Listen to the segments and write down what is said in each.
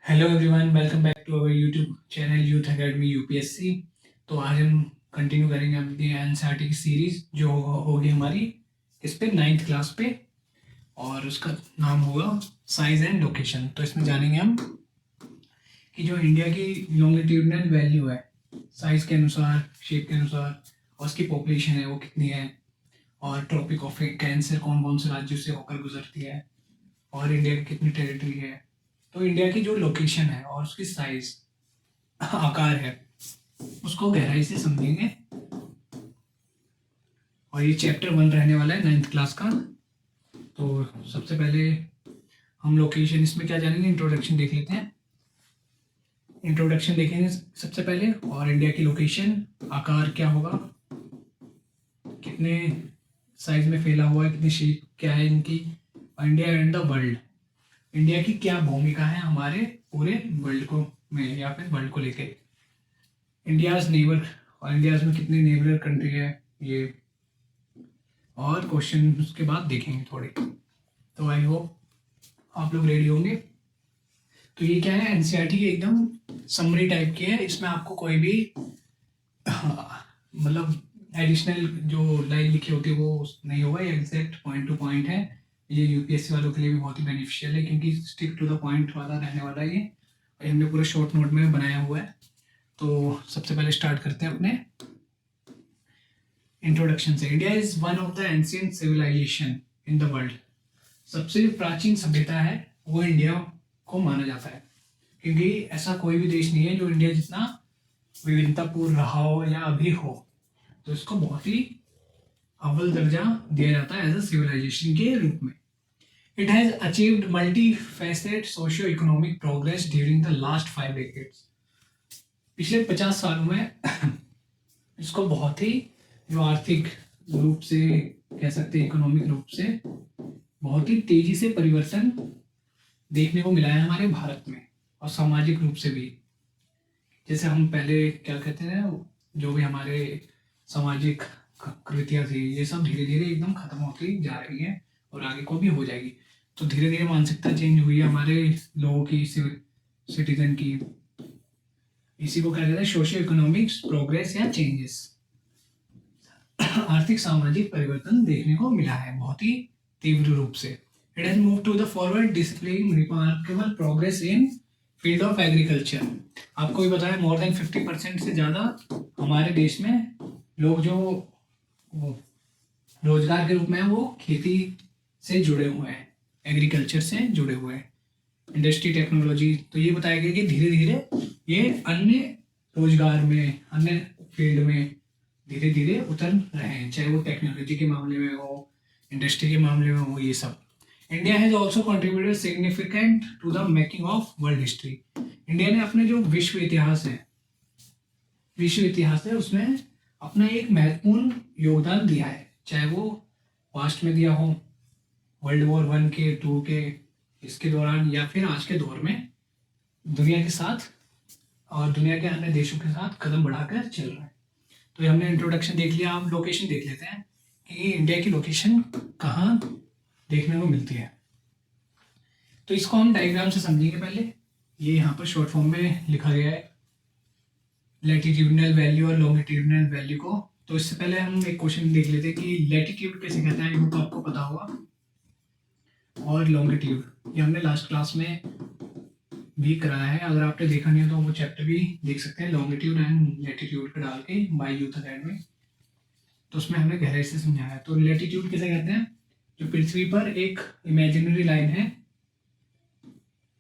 Hello everyone, welcome back to our YouTube channel youth academy UPSC. तो आज हम continue करेंगे अपनी एनसीईआरटी की सीरीज जो होगी हमारी इस पे 9th क्लास पे, और उसका नाम होगा साइज एंड लोकेशन। तो इसमें जानेंगे हम कि जो इंडिया की लॉन्गिट्यूडनल वैल्यू है साइज के अनुसार, शेप के अनुसार, और उसकी पॉपुलेशन है वो कितनी है, और ट्रॉपिक ऑफ कैंसर कौन कौन से राज्यों से होकर गुजरती है, और इंडिया की कितनी टेरिटरी है। तो इंडिया की जो लोकेशन है और उसकी साइज आकार है उसको गहराई से समझेंगे, और ये चैप्टर 1 रहने वाला है 9th क्लास का। तो सबसे पहले हम लोकेशन, इसमें क्या जानेंगे, इंट्रोडक्शन देख लेते हैं। इंट्रोडक्शन देखेंगे सबसे पहले, और इंडिया की लोकेशन, आकार क्या होगा, कितने साइज में फैला हुआ है, कितनी शेप क्या है इनकी, और India and the world, India की क्या भूमिका है हमारे पूरे वर्ल्ड को में या फिर वर्ल्ड को लेके। इंडियाज नेबर, और इंडियाज में कितनी नेबर कंट्री है ये, और क्वेश्चन उसके बाद देखेंगे थोड़े। तो आई होप आप लोग रेडी होंगे। तो ये क्या है, एनसीईआरटी की एकदम समरी टाइप की है। इसमें आपको कोई भी मतलब एडिशनल जो लाइन लिखी होती है वो नहीं होगा, ये एग्जैक्ट पॉइंट टू पॉइंट है। ये यूपीएससी वालों के लिए भी बहुत ही बेनिफिशियल है, क्योंकि स्टिक टू द पॉइंट वाला रहने वाला है ये, और हमने पूरा शॉर्ट नोट में बनाया हुआ है। तो सबसे पहले स्टार्ट करते हैं अपने इंट्रोडक्शन से। India is one of the ancient civilization in the world. सबसे प्राचीन सभ्यता है वो इंडिया को माना जाता है, क्योंकि ऐसा कोई भी देश नहीं है जो इंडिया जितना विविधतापूर्ण रहा हो या अभी हो। तो इसको बहुत ही अव्वल दर्जा दिया जाता है एज अ सिविलाइजेशन के रूप में। It has achieved multi facet socio economic progress during the last 5 decades. पिछले 50 सालों में इसको बहुत ही जो आर्थिक रूप से कह सकते हैं, इकोनॉमिक रूप से बहुत ही तेजी से परिवर्तन देखने को मिला है हमारे भारत में, और सामाजिक रूप से भी। जैसे हम पहले क्या कहते हैं, जो भी हमारे सामाजिक कृतियाँ थी ये सब धीरे धीरे एकदम खत्म होती जा रही है, और आगे को भी हो जाएगी। तो धीरे धीरे मानसिकता चेंज हुई है हमारे लोगों की, सिटीजन की। इसी को क्या कहते हैं, सोशियो इकोनॉमिक्स प्रोग्रेस या चेंजेस। आर्थिक सामाजिक परिवर्तन देखने को मिला है बहुत ही तीव्र रूप से। It has move to the forward displaying remarkable progress in field of agriculture. आपको भी पता है मोर देन 50% से ज़्यादा हमारे देश में लोग जो रोजगार के रूप में वो खेती से जुड़े हुए हैं, एग्रीकल्चर से जुड़े हुए हैं, इंडस्ट्री, टेक्नोलॉजी। तो ये बताया गया कि धीरे धीरे ये अन्य रोजगार में, अन्य फील्ड में धीरे धीरे उतर रहे हैं, चाहे वो टेक्नोलॉजी के मामले में हो, इंडस्ट्री के मामले में हो, ये सब। India has also contributed significant to the making of world history. India ने अपने जो विश्व इतिहास है उसमें अपना एक महत्वपूर्ण योगदान दिया है, चाहे वो पास्ट में दिया हो, वर्ल्ड वॉर 1 के 2 के इसके दौरान, या फिर आज के दौर में दुनिया के साथ और दुनिया के अन्य देशों के साथ कदम बढ़ाकर चल रहा है। तो ये हमने इंट्रोडक्शन देख लिया, हम लोकेशन देख लेते हैं कि इंडिया की लोकेशन कहाँ देखने को मिलती है। तो इसको हम डायग्राम से समझेंगे पहले। ये यहाँ पर शॉर्ट फॉर्म में लिखा गया है लैटिट्यूडनल वैल्यू और लॉन्गिट्यूडनल वैल्यू को। तो इससे पहले हम एक क्वेश्चन देख लेते हैं कि लैटिट्यूड कैसे कहते हैं, ये तो आपको पता होगा, और लॉन्गिट्यूड ये हमने लास्ट क्लास में भी कराया है। अगर आपने देखा नहीं हो तो वो चैप्टर भी देख सकते हैं, लॉन्गिट्यूड एंड लैटिट्यूड का डाल के बाय यूथ अकेडमी। तो उसमें हमने गहराई से समझाया है। तो लैटिट्यूड कैसे कहते हैं, जो पृथ्वी पर एक इमेजिनरी लाइन है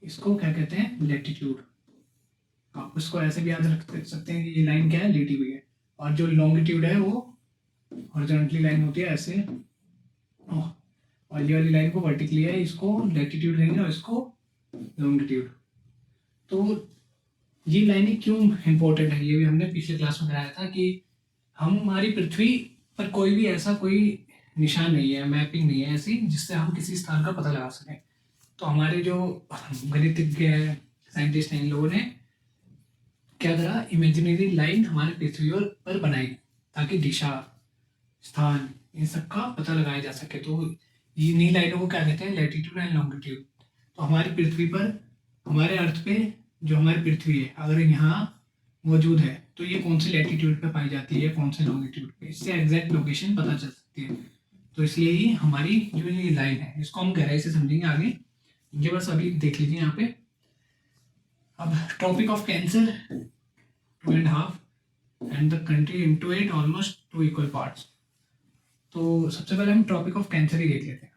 इसको क्या कहते हैं, लैटिट्यूड। आप उसको ऐसे भी याद रख सकते हैं कि ये लाइन क्या है, लेटी हुई है, और जो लॉन्गिट्यूड है वो हॉरिजॉन्टली लाइन होती है ऐसे, और ये वाली लाइन को वर्टिकली है, इसको लैटिट्यूड कहेंगे और इसको लॉन्गिट्यूड। तो ये लाइनें क्यों इंपॉर्टेंट है, ये भी हमने पिछले क्लास में कराया था कि हमारी पृथ्वी पर कोई भी ऐसा कोई निशान नहीं है, मैपिंग नहीं है ऐसी जिससे हम किसी स्थान का पता लगा सकें। तो हमारे जो गणितज्ञ है, साइंटिस्ट हैं, इन लोगों ने क्या करा, इमेजिनरी लाइन हमारे पृथ्वी पर बनाई ताकि दिशा, स्थान, इन सब का पता लगाया जा सके। तो इन्हीं लाइनों को क्या कहते हैं, लैटिट्यूड एंड लॉन्गिट्यूड। तो हमारी पृथ्वी पर हमारे अर्थ पे जो हमारी पृथ्वी है अगर यहाँ मौजूद है तो ये कौन से लैटिट्यूड पे पाई जाती है, कौन से लॉन्गिट्यूड पे, इससे एग्जैक्ट लोकेशन पता चल सकती है। तो इसलिए ही हमारी जो ये लाइन है इसको हम गहराई से समझेंगे आगे। ये बस अभी देख लीजिए यहाँ पे। अब tropic of cancer 2.5 and the country into it almost 2 equal parts. तो सबसे पहले हम ट्रॉपिक ऑफ कैंसर ही देख लेते हैं।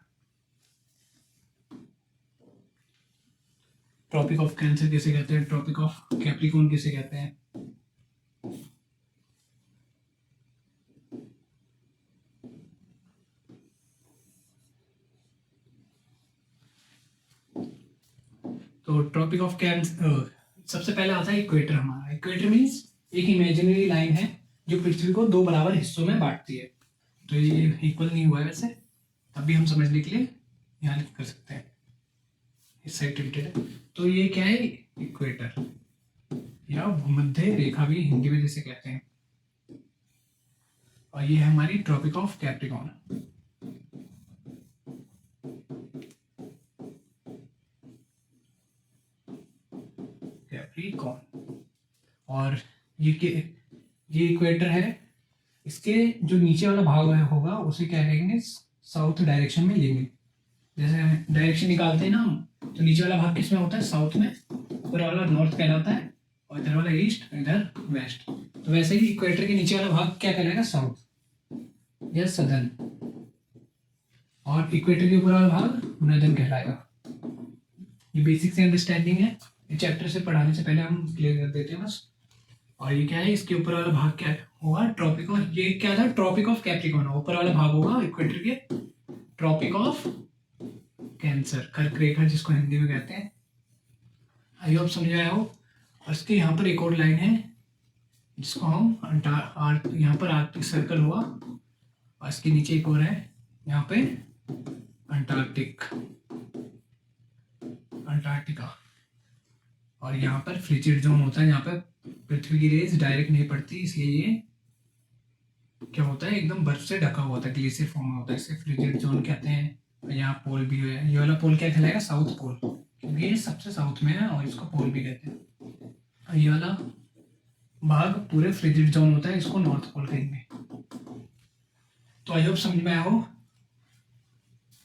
ट्रॉपिक ऑफ कैंसर किसे कहते हैं, ट्रॉपिक ऑफ कैप्रिकॉर्न किसे कहते हैं। तो ट्रॉपिक ऑफ कैंसर सबसे पहले आता है इक्वेटर। हमारा इक्वेटर मीन्स एक इमेजिनरी लाइन है जो पृथ्वी को 2 बराबर हिस्सों में बांटती है। तो ये इक्वल नहीं हुआ है वैसे, तब भी हम समझने के लिए यहाँ कर सकते हैं, इस साइड टिल्टेड है। तो ये क्या है, इक्वेटर या भूमध्य रेखा भी हिंदी में जिसे कहते हैं। और ये है हमारी ट्रॉपिक ऑफ कैप्रिकॉर्न। कैप्रिकॉर्न और ये इक्वेटर है। इसके जो नीचे वाला भाग होगा उसे क्या कहेंगे, साउथ डायरेक्शन में लेंगे। जैसे डायरेक्शन निकालते हैं ना हम, तो नीचे वाला भाग किस में होता है, साउथ में, ऊपर वाला नॉर्थ कहलाता है और इधर वाला ईस्ट, इधर वेस्ट। तो वैसे ही इक्वेटर के नीचे वाला भाग क्या कहलाएगा, साउथ या सदर्न, और इक्वेटर के ऊपर वाला भाग नॉर्दर्न कहलाएगा। ये बेसिक से अंडरस्टैंडिंग है, ये चैप्टर से पढ़ाने से पहले हम क्लियर कर देते हैं बस। और ये क्या है, इसके ऊपर वाला भाग क्या होगा, ट्रॉपिक ऑफ, ये क्या था, ट्रॉपिक ऑफ कैप्रिकॉर्न, ऊपर वाला भाग होगा इक्वेटर के ट्रॉपिक ऑफ कैंसर, कर्क रेखा जिसको हिंदी में कहते हैं। आई होप समझ आया हो। और इसके यहाँ पर एक और लाइन है जिसको हम यहाँ पर आर्कटिक सर्कल हुआ, और इसके नीचे एक और है यहाँ पे अंटार्कटिका, और यहाँ पर फ्रिजिड जोन होता है, यहाँ पर पृथ्वी की रेज डायरेक्ट नहीं पड़ती, इसलिए ये क्या होता है, एकदम बर्फ से ढका हुआ होता है, ग्लेशियर फॉर्म में होता है, इसे फ्रिजिड जोन कहते हैं। और यहाँ पोल भी है, ये वाला पोल क्या कहलाएगा, साउथ पोल, क्योंकि ये सबसे साउथ में है और इसको पोल भी कहते हैं। और ये वाला भाग पूरे फ्रिजिड जोन होता है, इसको नॉर्थ पोल कहेंगे। तो आई होप समझ में आया हो।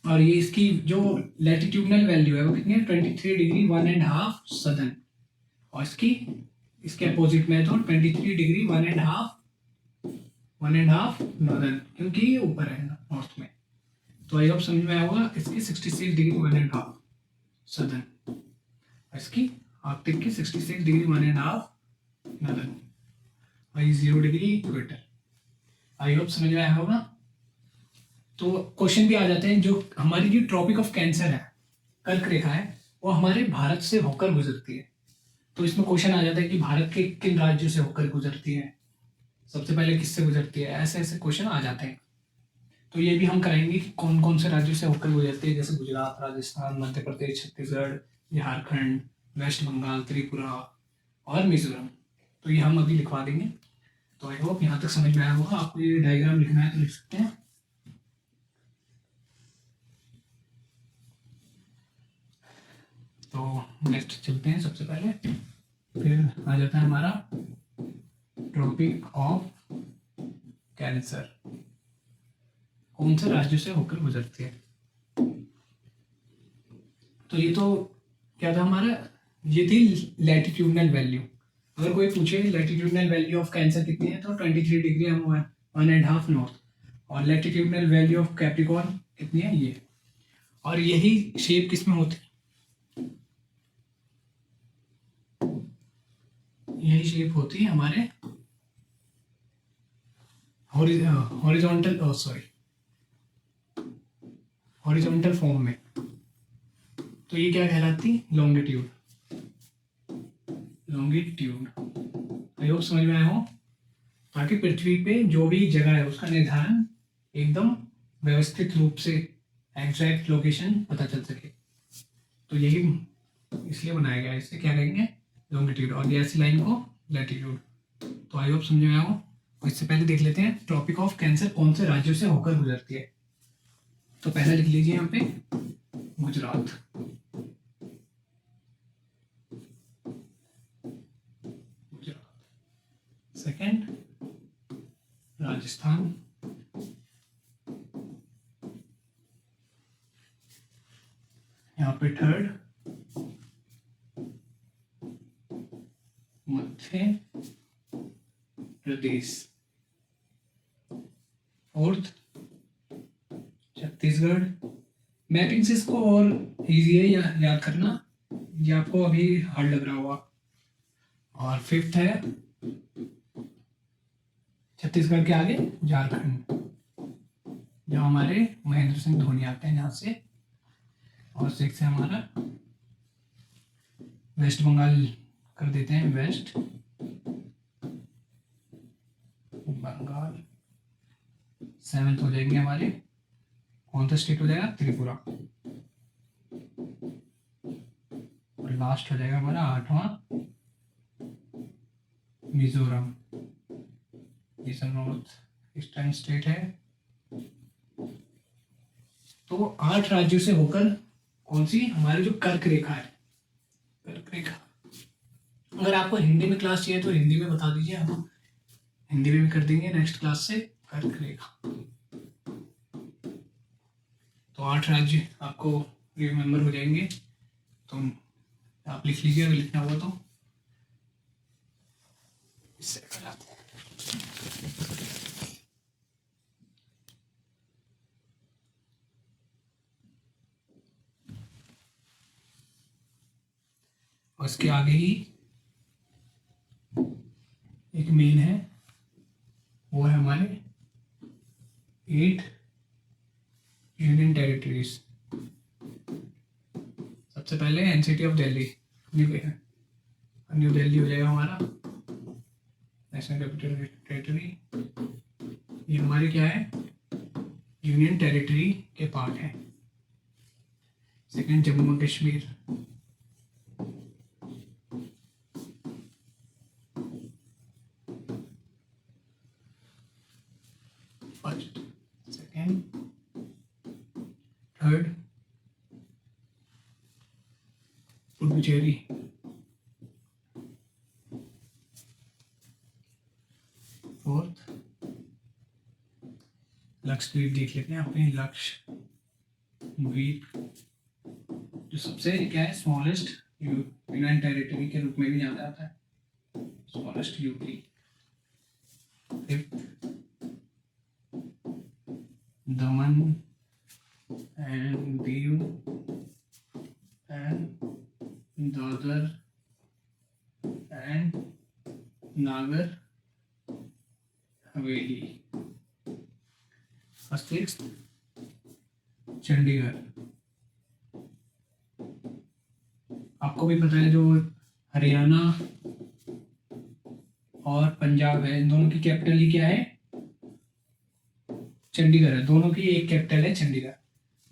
और ये इसकी जो लैटिट्यूडनल वैल्यू है वो कितनी है, 23 डिग्री 1.5 सदर्न, और इसके अपोजिट में तो 23 डिग्री 1.5 नॉर्दर्न, क्योंकि ये ऊपर है नॉर्थ में। तो आई होप समझ में आया होगा। इसकी 66 डिग्री 1.5 सदर्न, इसकी आर्कटिक की 66 डिग्री 1.5 नॉर्दर्न, और 0 डिग्री इक्वेटर। आई होप समझ में आया होगा। तो क्वेश्चन भी आ जाते हैं, जो हमारी जो ट्रॉपिक ऑफ कैंसर है, कर्क रेखा है, वो हमारे भारत से होकर गुजरती है। तो इसमें क्वेश्चन आ जाता है कि भारत के किन राज्यों से होकर गुजरती है, सबसे पहले किससे गुजरती है, ऐसे ऐसे क्वेश्चन आ जाते हैं। तो ये भी हम कराएंगे कि कौन कौन से राज्यों से होकर गुजरती है, जैसे गुजरात, राजस्थान, मध्य प्रदेश, छत्तीसगढ़, झारखंड, वेस्ट बंगाल, त्रिपुरा और मिजोरम। तो ये हम अभी लिखवा देंगे। तो आई होप यहाँ तक समझ में आया होगा। आपको ये डायग्राम लिखना है तो लिख सकते हैं। तो नेक्स्ट चलते हैं। सबसे पहले फिर आ जाता है हमारा ट्रॉपिक ऑफ कैंसर, कौन से राज्यों से होकर गुजरती है। तो ये तो क्या था हमारा, ये थी लैटिट्यूडनल वैल्यू। अगर कोई पूछे लैटिट्यूडनल वैल्यू ऑफ कैंसर कितनी है, तो 23 डिग्री 1.5 नॉर्थ, और लैटिट्यूडनल वैल्यू ऑफ कैप्रिकॉर्न कितनी है, ये। और यही शेप किस में होती है, यही शेप होती है हमारे हॉरिजॉन्टल फॉर्म में। तो ये क्या कहलाती, लॉन्गिट्यूड। आई होप समझ में आया हो, ताकि पृथ्वी पे जो भी जगह है उसका निर्धारण एकदम व्यवस्थित रूप से एग्जैक्ट लोकेशन पता चल सके। तो यही इसलिए बनाया गया है, इसे क्या कहेंगे, लॉन्गिट्यूड, और ये ऐसी लाइन को लैटिट्यूड। तो आई होप समझ में आया हो। इससे पहले देख लेते हैं ट्रॉपिक ऑफ कैंसर कौन से राज्यों से होकर गुजरती है। तो पहला लिख लीजिए यहाँ पे गुजरात, सेकंड राजस्थान, यहाँ पे third Madhya Pradesh, fourth Chhattisgarh. Mapping से इसको और इजी है या याद करना, ये आपको अभी हार्ड लग रहा होगा। और फिफ्थ है छत्तीसगढ़ के आगे झारखंड, जहाँ हमारे महेंद्र सिंह धोनी आते हैं यहाँ से। और सिक्स है हमारा वेस्ट बंगाल, कर देते हैं वेस्ट बंगाल। सेवेंथ हो जाएंगे हमारे, कौन सा स्टेट हो जाएगा, त्रिपुरा। और लास्ट हो जाएगा हमारा आठवां मिजोरम, ये नॉर्थ ईस्टर्न स्टेट है। तो 8 राज्यों से होकर कौन सी हमारी जो कर्क रेखा है, कर्क रेखा। अगर आपको हिंदी में क्लास चाहिए तो हिंदी में बता दीजिए, हम हिंदी में भी कर देंगे नेक्स्ट क्लास से। कर्क रेखा तो 8 राज्य आपको रिमेम्बर हो जाएंगे, तो आप लिख लीजिए अगर लिखना हुआ तो। इससे कराते हैं। और इसके आगे ही एक मेन है, वो है हमारे 8 यूनियन टेरिटरीज। सबसे पहले NCT of Delhi, new Delhi हो जाएगा हमारा नेशनल कैपिटल टेरिटरी। ये हमारी क्या है, यूनियन टेरिटरी के पार्ट है। Second Jammu and Kashmir, first second third Puducherry, fourth Lakshadweep. देख लेते हैं अपने लक्षद्वीप, जो सबसे क्या है स्मॉलेस्ट यूनियन टेरिटरी के रूप में भी जाना जाता है, smallest UT. Fifth Daman and Diu and Dadar and Nagar Haveli. और सिक्स्थ चंडीगढ़। आपको भी पता है जो हरियाणा और पंजाब है, इन दोनों की कैपिटल ही क्या है, चंडीगढ़ है। दोनों की एक कैपिटल है चंडीगढ़।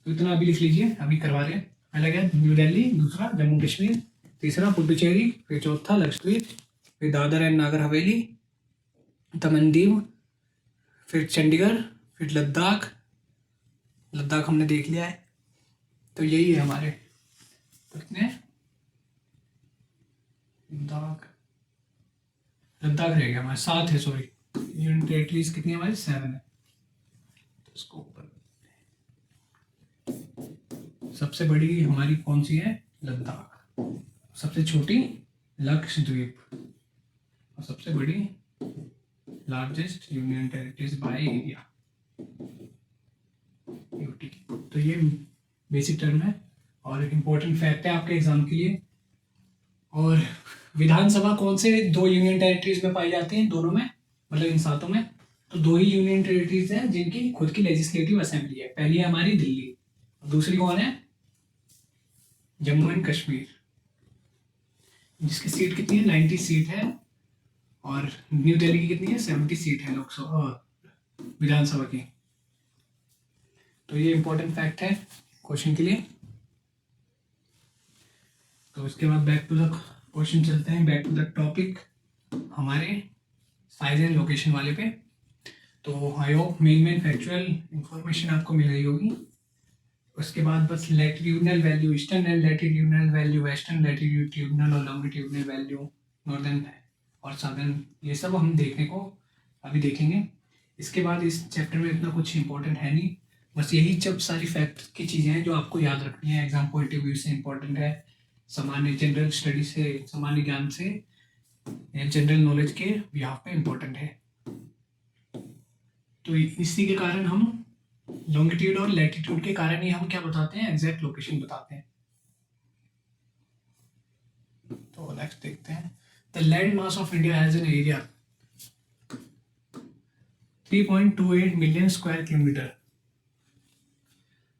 तो इतना अभी लिख लीजिए, अभी करवा रहे हैं। पहला क्या है, न्यू दिल्ली, दूसरा जम्मू कश्मीर, तीसरा पुडुचेरी, फिर चौथा लक्षद्वीप, फिर दादर एंड नागर हवेली, दमन दीव, फिर चंडीगढ़, फिर लद्दाख। लद्दाख हमने देख लिया है। तो यही है हमारे, तो कितने लद्दाख लद्दाख रहेगा हमारे 7 है, सॉरी यूनियन टेरिटरीज कितनी हमारी 7 है। तो इसको ऊपर सबसे बड़ी हमारी कौन सी है, लद्दाख। सबसे छोटी लक्षद्वीप, और सबसे बड़ी largest union territories by area UT. तो ये बेसिक टर्म है और एक इम्पोर्टेंट फैक्ट है आपके एग्जाम के लिए। और विधानसभा कौन से 2 यूनियन टेरिटरीज में पाई जाती हैं, दोनों में, मतलब इन 7 में। तो 2 ही यूनियन टेरिटरीज हैं जिनकी खुद की लेजिस्लेटिव असेंबली है। पहली है हमारी दिल्ली, दूसरी कौन है, जम्मू एंड कश्मीर, जिसकी सीट कितनी है, 90 सीट है। और न्यू दिल्ली की कितनी है, 70 सीट है लोकसभा विधानसभा की। तो ये इंपॉर्टेंट फैक्ट है क्वेश्चन के लिए। तो इसके बाद बैक टू द क्वेश्चन चलते हैं, बैक टू द टॉपिक हमारे साइज एंड लोकेशन वाले पे। तो I hope main factual information आपको मिल गई होगी। उसके बाद बस latitudinal value, eastern latitudinal value, western latitudinal और लॉन्गिट्यूडनल वैल्यू, नॉर्दर्न और साधन, ये सब हम देखने को अभी देखेंगे। इसके बाद इस चैप्टर में इतना कुछ इंपॉर्टेंट है नहीं, बस यही जब सारी फैक्ट की चीज़ें हैं जो आपको याद रखनी है, एग्जाम पॉइंट ऑफ व्यू से इंपॉर्टेंट है, सामान्य जनरल स्टडी से, सामान्य ज्ञान से, जनरल नॉलेज के बिहाफ पे इंपॉर्टेंट है। तो इसी के कारण हम लॉन्गिट्यूड और लैटिट्यूड के कारण ही हम क्या बताते हैं, एग्जैक्ट लोकेशन बताते हैं। तो नेक्स्ट देखते हैं, the land mass of India has an area 3.28 million square kilometre,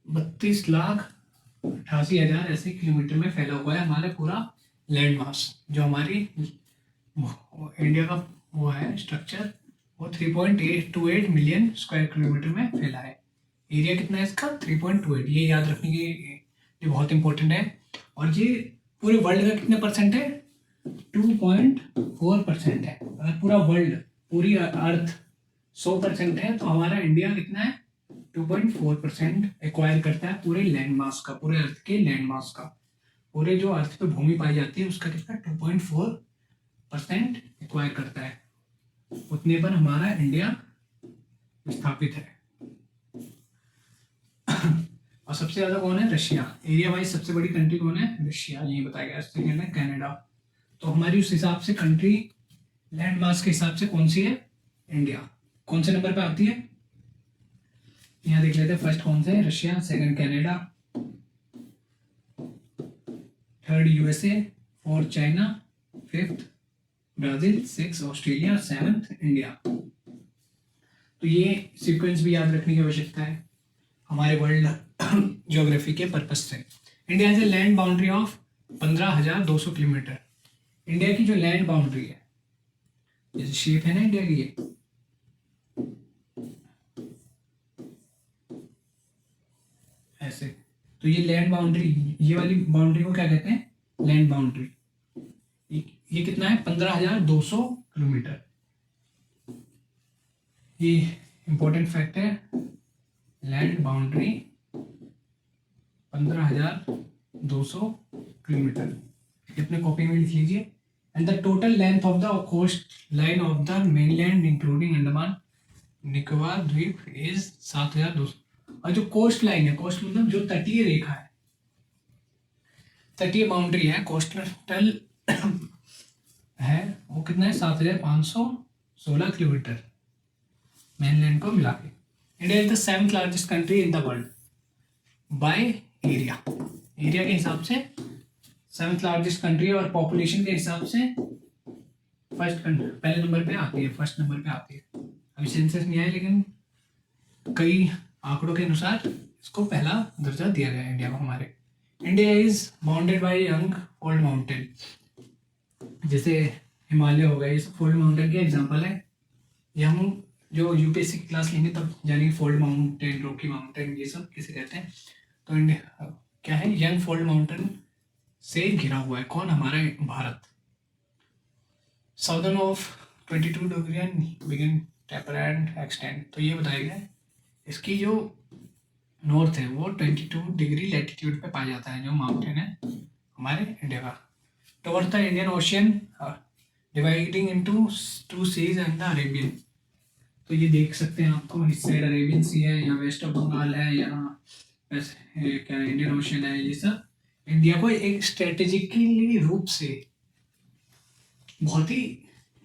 32,88,000 ऐसे किलोमीटर में फैला हुआ है हमारा पूरा लैंड मास। जो हमारी इंडिया का वो है स्ट्रक्चर, वो 3.28 मिलियन स्क्वायर किलोमीटर में फैला है। एरिया कितना है इसका, 3.28, ये याद रखने की ये बहुत इंपॉर्टेंट है। और ये पूरे वर्ल्ड का कितने परसेंट है, 2.4% है। अगर पूरा वर्ल्ड, पूरी अर्थ 100% है, तो हमारा इंडिया कितना है, 2.4% एक्वायर करता है पूरे लैंड मास का, पूरे अर्थ के लैंड मास का। पूरे जो अर्थ पे भूमि पाई जाती है उसका कितना 2.4% एक्वायर करता है। उतने पर हमारा इंडिया स्थापित है। और सबसे ज्यादा कौन है, रशिया। एरिया वाइज सबसे बड़ी कंट्री कौन है, रशिया, ये बताया गया। सेकेंड है कनाडा। तो हमारी उस हिसाब से कंट्री लैंड मास के हिसाब से कौन सी है, इंडिया। कौन से नंबर पे आती है, यहाँ देख लेते हैं। फर्स्ट कौन से है, Russia, second Canada, third USA, fourth China, fifth Brazil, six Australia, seventh India. तो ये सीक्वेंस भी याद रखने की आवश्यकता है हमारे वर्ल्ड ज्योग्राफी के पर्पज से। India has a land boundary of 15,200 kilometre. India की जो लैंड बाउंड्री है, जैसे शेप है ना इंडिया की, ये ऐसे, तो ये लैंड बाउंड्री, ये वाली बाउंड्री को क्या कहते हैं, लैंड बाउंड्री। ये कितना है, 15,200 किलोमीटर। ये इंपॉर्टेंट फैक्ट है, लैंड बाउंड्री 15,200 किलोमीटर। अपने कॉपी में लिख लीजिए। And the total length of the coast line of the mainland including Andaman Nicobar द्वीप इज 7,200। और जो कोस्ट लाइन है, कोस्ट मतलब जो तटीय रेखा है, तटीय बाउंड्री है, कोस्टल है, वो कितना है, 7,516 किलोमीटर मेनलैंड को मिला के। India is the 7th largest country in the world by area. Area के हिसाब से 7th लार्जेस्ट कंट्री, और पॉपुलेशन के हिसाब से फर्स्ट कंट्री, पहले नंबर पे आती है, फर्स्ट नंबर पे आती है। अभी सेंसस नहीं आया, लेकिन कई आंकड़ों के अनुसार इसको पहला दर्जा दिया गया है इंडिया को हमारे। India is bounded by young fold mountain. जैसे हिमालय हो गया, ये सब फोल्ड माउंटेन के एग्जाम्पल है। ये हम जो यूपीएससी की क्लास लेंगे तब जानेंगे फोल्ड माउंटेन, रॉकी माउंटेन, ये सब किसे कहते हैं। तो इंडिया क्या है, यंग फोल्ड माउंटेन से घिरा हुआ है। कौन, हमारा Bharat. Southern of 22 degree and begin taper and extend. तो ये बताया गया है, इसकी जो नॉर्थ है वो 22 डिग्री लैटिट्यूड पे पाया जाता है, जो माउंटेन है हमारे इंडिया का। Towards the Indian Ocean dividing into 2 seas and the Arabian. तो ये देख सकते हैं आपको, इस साइड अरेबियन सी है, या वेस्ट ऑफ बंगाल है, या क्या इंडियन ओशन है। ये सब इंडिया को एक स्ट्रेटेजिकली रूप से बहुत ही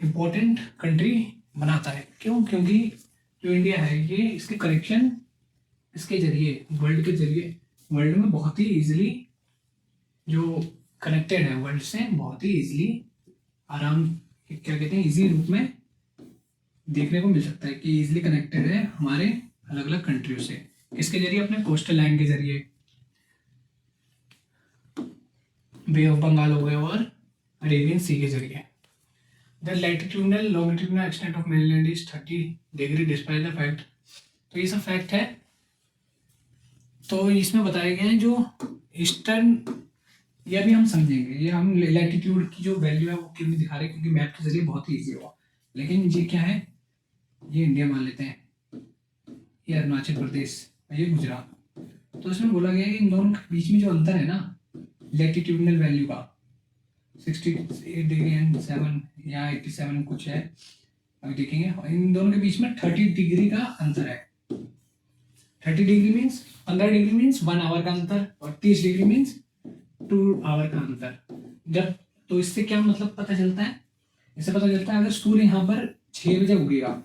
इम्पोर्टेंट कंट्री बनाता है। क्यों, क्योंकि जो इंडिया है ये इसके कनेक्शन, इसके जरिए वर्ल्ड के जरिए, वर्ल्ड में बहुत ही इजीली जो कनेक्टेड है वर्ल्ड से, बहुत ही इजीली, आराम, क्या कहते हैं, इजी रूप में देखने को मिल सकता है कि इजीली कनेक्टेड है हमारे अलग अलग कंट्रियों से। इसके जरिए, अपने कोस्टल लाइन के जरिए, बे ऑफ बंगाल हो गया और अरेबियन सी के जरिए। The latitudinal longitudinal extent of mainland is 30 degree despite the fact. तो ये सब फैक्ट है। तो इसमें बताया गया है जो ईस्टर्न, यह भी हम समझेंगे, ये हम लैटिट्यूड की जो वैल्यू है वो क्यों नहीं दिखा रहे, क्योंकि मैप के जरिए बहुत ही ईजी हुआ। लेकिन ये क्या है, ये इंडिया मान लेते हैं, ये अरुणाचल प्रदेश, ये गुजरात। तो इसमें बोला गया है कि इन दोनों के बीच में जो अंतर है ना लैटिट्यूडनल वैल्यू का, 68 डिग्री एंड 7, यहाँ 87 कुछ है, अभी देखेंगे। और इन दोनों के बीच में 30 डिग्री का अंतर है। 30 degree means 15 degree means 1 hour का अंतर, और 30 डिग्री मीन्स 2 आवर का अंतर। जब तो इससे क्या मतलब पता चलता है, इससे पता चलता है अगर सूर्य यहाँ पर 6 बजे उगेगा,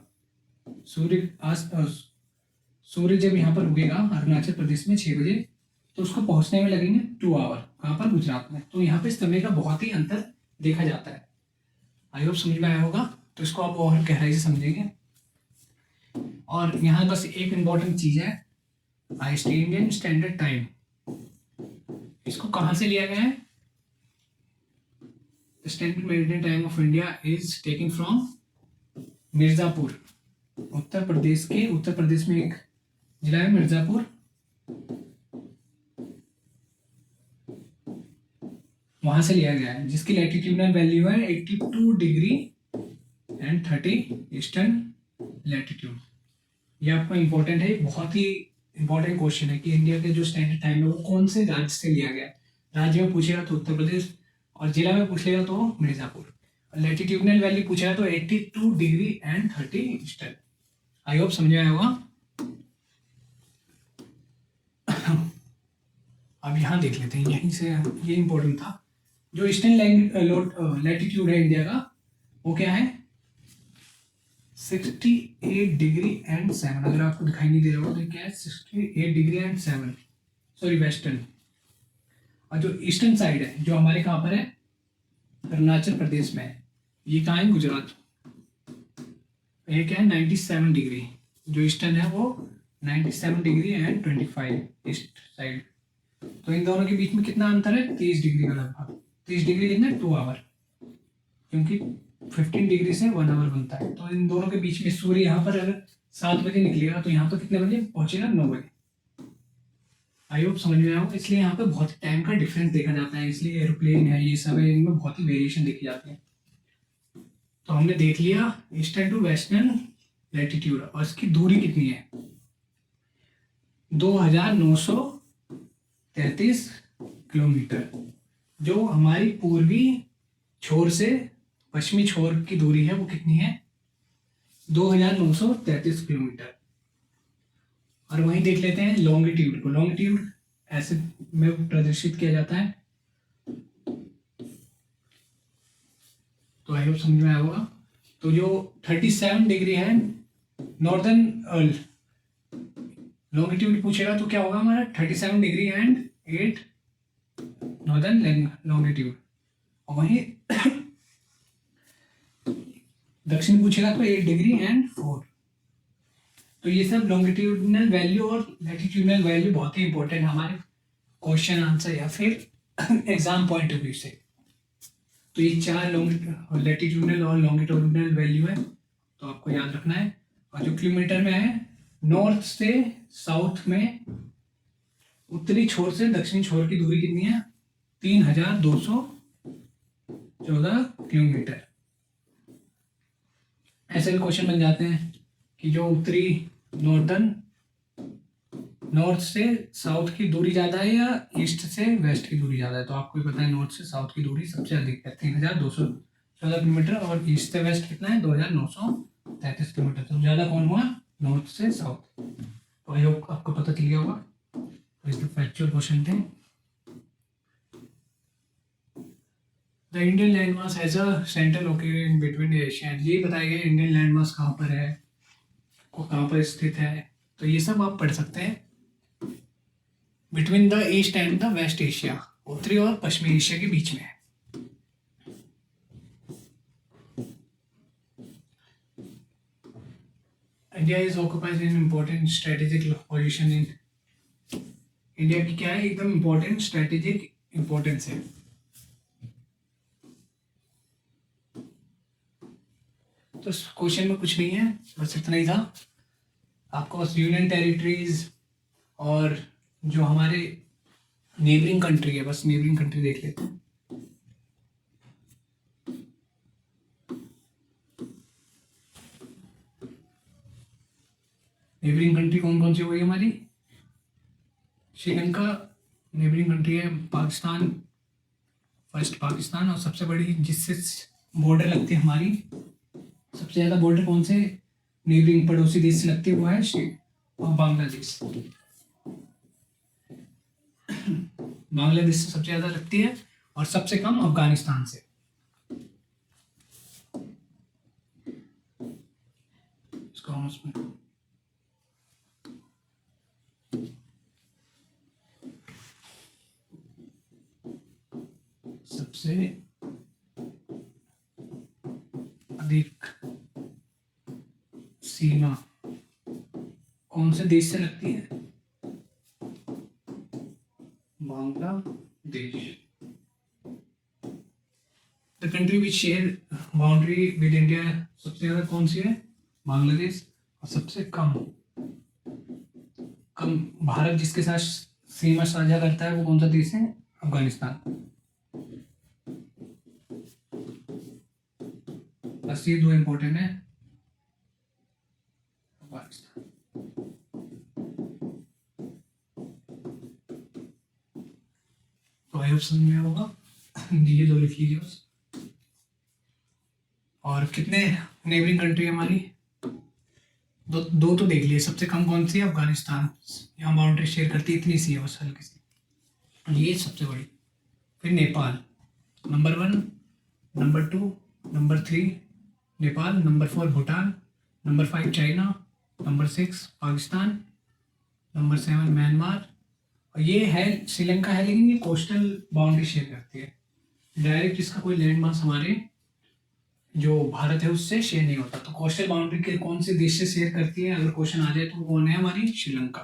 सूर्य जब यहाँ पर उगेगा अरुणाचल प्रदेश में 6 बजे, तो उसको पहुंचने में लगेंगे 2 आवर। कहाँ पर? गुजरात में। तो यहाँ पे समय का बहुत ही अंतर देखा जाता है। आई होप समझ में आया होगा। तो इसको आप और गहराई से समझेंगे। और यहाँ बस एक इम्पॉर्टेंट चीज है, आईएसटी इंडियन स्टैंडर्ड टाइम, इसको कहाँ से लिया गया है? Standard meridian time of India is taken from Mirzapur, Uttar Pradesh में एक जिला है मिर्जापुर, वहां से लिया गया है, जिसकी लैटिट्यूडनल वैल्यू है 82 डिग्री एंड 30 ईस्टर्न लैटिट्यूड। ये आपको इम्पोर्टेंट है, बहुत ही इंपॉर्टेंट क्वेश्चन है कि इंडिया के जो स्टैंडर्ड टाइम है वो कौन से राज्य से लिया गया है। राज्य में पूछेगा तो उत्तर प्रदेश, और जिला में पूछेगा तो मिर्जापुर। लैटिट्यूडनल वैल्यू पूछेगा तो 82 degree and 30 eastern. I hope समझ में आया होगा। अब यहाँ देख लेते हैं, यहीं से ये इंपॉर्टेंट था। जो ईस्टर्न लैटिट्यूड है इंडिया का, वो क्या है? 68 डिग्री एंड 7। अगर आपको दिखाई नहीं दे रहा हो तो क्या है? 68 डिग्री एंड 7, सॉरी वेस्टर्न। और जो ईस्टर्न साइड है, जो हमारे कहाँ पर है? अरुणाचल प्रदेश में है। ये कहाँ है? गुजरात। ये क्या है? 97 डिग्री। जो ईस्टर्न है वो 97 डिग्री एंड 25 ईस्ट साइड। तो इन दोनों के बीच में कितना अंतर है? 30 डिग्री का लगभग। 30 डिग्री कितना? 2 आवर, क्योंकि 15 डिग्री से 1 आवर बनता है। तो इन दोनों के बीच में सूर्य यहाँ पर अगर 7 बजे निकलेगा तो यहाँ पर कितने बजे पहुंचेगा? 9 बजे। आई होप समझ में आया हो। इसलिए यहाँ पे बहुत टाइम का डिफरेंस देखा जाता है, इसलिए एरोप्लेन है, ये सब है, इनमें बहुत ही वेरिएशन देखी जाती है। तो हमने देख लिया ईस्टर्न टू वेस्टर्न लैटिट्यूड, और इसकी दूरी कितनी है? 2933 किलोमीटर। जो हमारी पूर्वी छोर से पश्चिमी छोर की दूरी है वो कितनी है? 2933 किलोमीटर। और वहीं देख लेते हैं लॉन्गिट्यूड को। लॉन्गिट्यूड ऐसे में प्रदर्शित किया जाता है, तो आई होप समझ में आया होगा। तो जो 37 डिग्री है नॉर्दर्न लॉन्गिट्यूड पूछेगा तो क्या होगा हमारा? 37 डिग्री एंड 8 नॉर्दर्न लॉन्गिट्यूड। और वहीं दक्षिण पूछेगा तो 8 डिग्री एंड 4। तो ये सब लॉन्गिट्यूडनल वैल्यू और लैटिट्यूडनल वैल्यू बहुत ही इंपॉर्टेंट है हमारे क्वेश्चन आंसर या फिर एग्जाम पॉइंट ऑफ व्यू से। तो ये 4 लैटिट्यूडनल और लॉन्गिट्यूडनल वैल्यू है, तो आपको याद रखना है। और जो किलोमीटर में है, नॉर्थ से साउथ में उत्तरी छोर से दक्षिणी छोर की दूरी कितनी है? 3214 किलोमीटर। ऐसे भी क्वेश्चन बन जाते हैं कि जो उत्तरी नॉर्थ से साउथ की दूरी ज़्यादा है या ईस्ट से वेस्ट की दूरी ज़्यादा है। तो आपको पता है नॉर्थ से साउथ की दूरी सबसे अधिक है 3214 किलोमीटर, और ईस्ट से वेस्ट कितना है? 2933 किलोमीटर। तो ज़्यादा कौन हुआ? नॉर्थ से साउथ। तो आई होप आपको पता चल गया होगा। तो इसके फैक्चुअल क्वेश्चन थे। The Indian landmass has a centre located in between Asia. ये बताया गया इंडियन लैंडमास कहाँ पर है, को कहाँ पर स्थित है। तो ये सब आप पढ़ सकते हैं। Between the east and the west Asia, उत्तरी और पश्चिमी एशिया के बीच में है। India is occupies in important strategic position in. India की क्या है? एकदम इम्पोर्टेंट स्ट्रेटेजिक इम्पोर्टेंस है। तो क्वेश्चन में कुछ नहीं है, बस इतना ही था। आपको बस यूनियन टेरिटरीज और जो हमारे नेबरिंग कंट्री है, बस नेबरिंग कंट्री देख लेते हैं। नेबरिंग कंट्री कौन कौन सी हुई हमारी? श्रीलंका नेबरिंग कंट्री है, पाकिस्तान, फर्स्ट पाकिस्तान, और सबसे बड़ी जिससे बॉर्डर लगती है हमारी, सबसे ज़्यादा बॉर्डर कौन से नेबरिंग पड़ोसी देश से लगती है वो है और बांग्लादेश। बांग्लादेश से सबसे ज़्यादा लगती है और सबसे कम अफगानिस्तान से। इसको हम उसमें सबसे अधिक सीमा कौन से देश से लगती है? Bangladesh. The country which share boundary with India, सबसे ज्यादा कौन सी है? बांग्लादेश। और सबसे कम भारत जिसके साथ सीमा साझा करता है वो कौन सा देश है? अफगानिस्तान। बस ये दो इंपॉर्टेंट है। अफगानिस्तान। तो आई होप समझ में होगा, ये दो लिख लीजिए बस। और कितने नेबरिंग कंट्री हमारी? दो तो देख लिए। सबसे कम कौन सी है? अफगानिस्तान। यहाँ बाउंड्री शेयर करती है, इतनी सी है बस, हल्की सी। ये सबसे बड़ी। फिर Nepal number 1, number 2, number 3 Nepal, number 4 Bhutan, number 5 China, number 6 Pakistan, number 7 Myanmar. और ये है श्रीलंका है, लेकिन ये कोस्टल बाउंड्री शेयर करती है। डायरेक्ट इसका कोई लैंड मास हमारे जो भारत है उससे शेयर नहीं होता। तो कोस्टल बाउंड्री के कौन से देश से शेयर करती है, अगर क्वेश्चन आ जाए तो कौन है हमारी? श्रीलंका।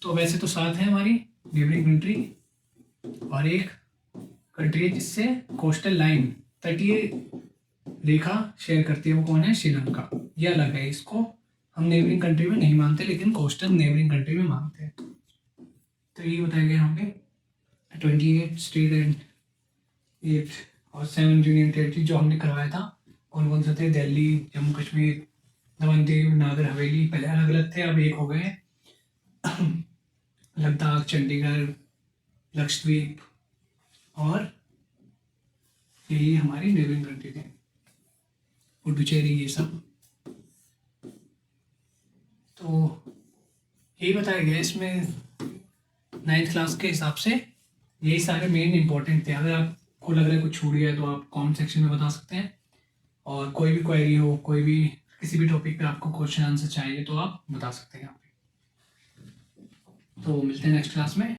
तो वैसे तो 7 है हमारी नेबरिंग कंट्री, और एक कंट्री है जिससे कोस्टल लाइन, तटीय रेखा शेयर करती है, वो कौन है? श्रीलंका। ये अलग है, इसको हम नेबरिंग कंट्री में नहीं मानते, लेकिन कोस्टल नेबरिंग कंट्री में मानते हैं। तो ये बताया गया यहाँ पे 28 स्टेट एंड 8 और 7 यूनियन टेरिटरी जो हमने करवाया था, कौन कौन से थे? दिल्ली, जम्मू कश्मीर, दमन दीव, नागर हवेली। पहले अलग अलग थे, अब एक हो गए। लद्दाख, चंडीगढ़, लक्षद्वीप, और यही हमारी नेबरिंग कंट्री थे, पुडुचेरी, ये सब। तो यही बताया गया इसमें 9th क्लास के हिसाब से। यही सारे मेन इंपॉर्टेंट थे। अगर आपको लग रहा है कुछ छूट गया तो आप कमेंट सेक्शन में बता सकते हैं, और कोई भी क्वेरी हो, कोई भी किसी भी टॉपिक पे आपको क्वेश्चन आंसर चाहिए तो आप बता सकते हैं यहाँ पे। तो मिलते हैं नेक्स्ट क्लास में।